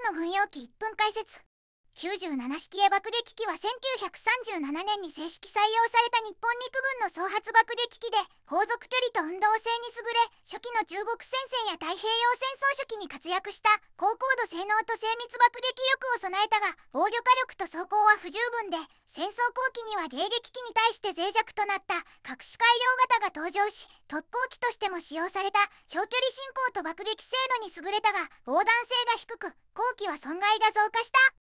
の軍用機1分解説。97式エ爆撃機は1937年に正式採用された日本陸軍の総発爆撃機で、航続距離と運動性に優れ、初期の中国戦線や太平洋戦争初期に活躍した高高度性能と精密爆撃力を備えたが、防御火力と装甲は不十分で、戦争後期には迎撃機に対して脆弱となった各種改良型が登場し、特攻機としても使用された。長距離進行と爆撃精度に優れたが、防弾性が低く、後期は損害が増加した。